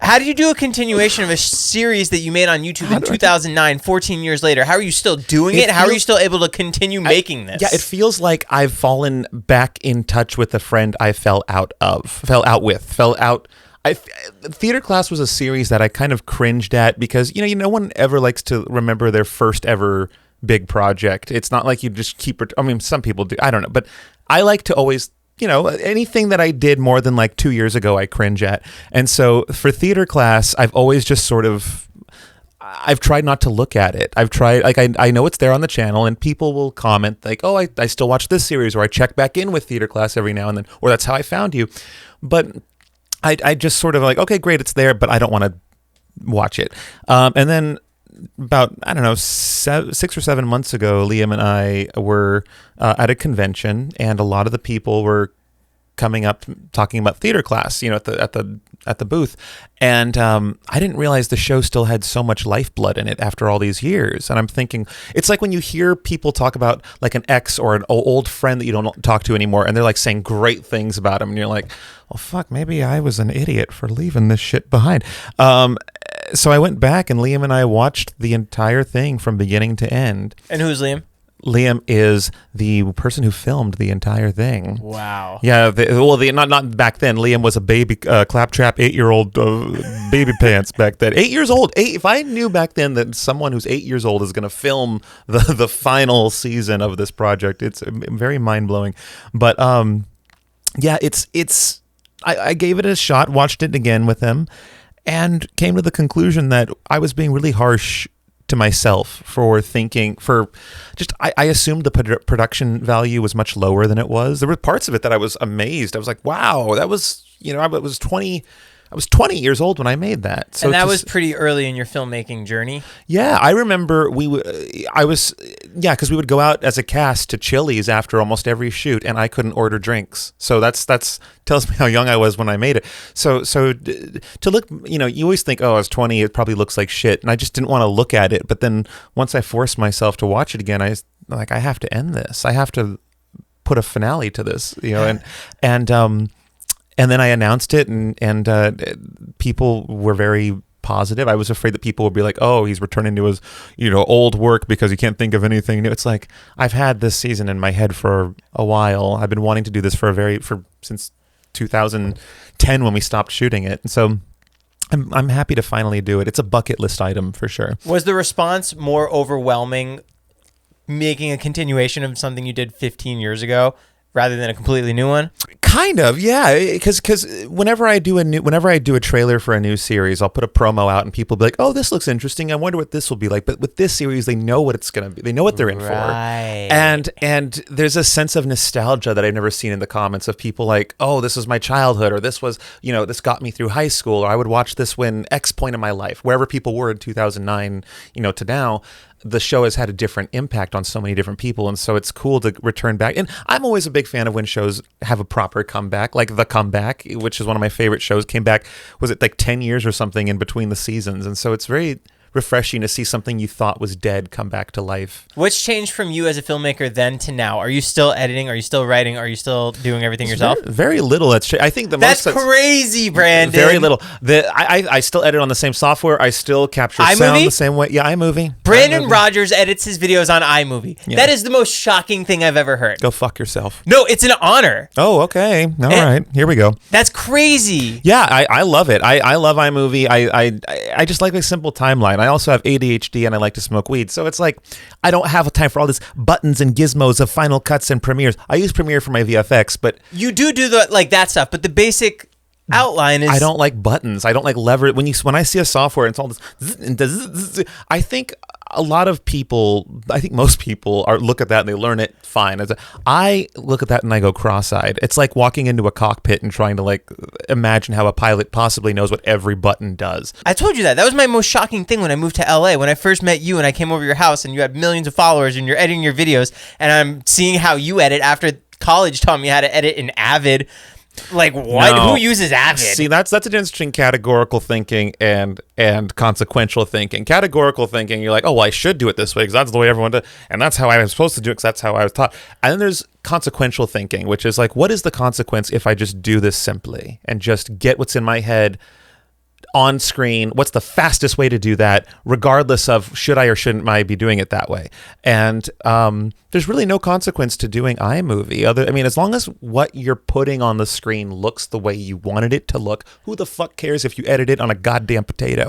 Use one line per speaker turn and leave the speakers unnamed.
How did you do a continuation of a series that you made on YouTube in 2009, 14 years later? How are you still doing it? How are you still able to continue making this?
Yeah, it feels like I've fallen back in touch with a friend I fell out. Theater Class was a series that I kind of cringed at because, no one ever likes to remember their first ever big project. It's not like you just keep, some people do, I don't know, but I like to always, anything that I did more than like 2 years ago, I cringe at. And so for Theater Class, I've always just I've tried not to look at it. I've tried, I know it's there on the channel and people will comment like, oh, I still watch this series, or I check back in with Theater Class every now and then, or that's how I found you. But I just sort of like, okay, great, it's there, but I don't want to watch it. And then about, 6 or 7 months ago, Liam and I were at a convention, and a lot of the people were coming up talking about Theater Class, at the booth, and I didn't realize the show still had so much lifeblood in it after all these years. And I'm thinking, it's like when you hear people talk about like an ex or an old friend that you don't talk to anymore, and they're like saying great things about him, and you're like, well, fuck, maybe I was an idiot for leaving this shit behind. So I went back, and Liam and I watched the entire thing from beginning to end.
And who's Liam?
Liam is the person who filmed the entire thing.
Wow.
Yeah. Not back then. Liam was a baby claptrap 8-year-old baby pants back then. 8 years old. If I knew back then that someone who's 8 years old is going to film the final season of this project, it's very mind blowing. But yeah, I gave it a shot, watched it again with him, and came to the conclusion that I was being really harsh to myself for I assumed the production value was much lower than it was. There were parts of it that I was amazed. I was like, wow, that was, I was 20 years old when I made that. So
and that was pretty early in your filmmaking journey. Yeah,
I remember because we would go out as a cast to Chili's after almost every shoot, and I couldn't order drinks. So that's tells me how young I was when I made it. So to look, you always think, oh, I was 20, it probably looks like shit, and I just didn't want to look at it. But then once I forced myself to watch it again, I have to end this. I have to put a finale to this, and then I announced it, and people were very positive. I was afraid that people would be like, "Oh, he's returning to his, old work because he can't think of anything new." It's like, I've had this season in my head for a while. I've been wanting to do this since 2010 when we stopped shooting it, and so I'm happy to finally do it. It's a bucket list item for sure.
Was the response more overwhelming making a continuation of something you did 15 years ago rather than a completely new one?
Kind of, yeah. Because whenever I do a trailer for a new series, I'll put a promo out, and people will be like, "Oh, this looks interesting. I wonder what this will be like." But with this series, they know what it's gonna be. They know what they're in for. And there's a sense of nostalgia that I've never seen in the comments of people like, "Oh, this was my childhood," or "This was, this got me through high school," or "I would watch this when X point in my life," wherever people were in 2009, to now. The show has had a different impact on so many different people, and so it's cool to return back. And I'm always a big fan of when shows have a proper comeback, like The Comeback, which is one of my favorite shows, came back, was it like 10 years or something in between the seasons? And so it's very refreshing to see something you thought was dead come back to life.
What's changed from you as a filmmaker then to now? Are you still editing? Are you still writing? Are you still doing everything yourself?
Very little. I think
that's crazy, Brandon.
Very little. I still edit on the same software. I still capture sound the same way. Yeah, iMovie.
Brandon Rogers edits his videos on iMovie. Yeah. That is the most shocking thing I've ever heard.
Go fuck yourself.
No, it's an honor.
Oh, okay. All right. Here we go.
That's crazy.
Yeah, I love it. I love iMovie. I just like a simple timeline. I also have ADHD and I like to smoke weed. So it's like, I don't have time for all this buttons and gizmos of Final Cuts and Premieres. I use Premiere for my VFX, but... You do
that stuff, but the basic outline is...
I don't like buttons. I don't like lever... When I see a software, it's all this... I think most people look at that and they learn it fine. I look at that and I go cross-eyed. It's like walking into a cockpit and trying to imagine how a pilot possibly knows what every button does.
I told you that. That was my most shocking thing when I moved to LA. When I first met you and I came over your house and you had millions of followers and you're editing your videos, and I'm seeing how you edit after college taught me how to edit in Avid. Like, what? No. Who uses Avid?
See, that's an interesting categorical thinking and consequential thinking. Categorical thinking, you're like, oh, well, I should do it this way because that's the way everyone does, and that's how I was supposed to do it because that's how I was taught. And then there's consequential thinking, which is like, what is the consequence if I just do this simply and just get what's in my head on screen, what's the fastest way to do that, regardless of should I or shouldn't I be doing it that way. And there's really no consequence to doing iMovie. As long as what you're putting on the screen looks the way you wanted it to look, who the fuck cares if you edit it on a goddamn potato?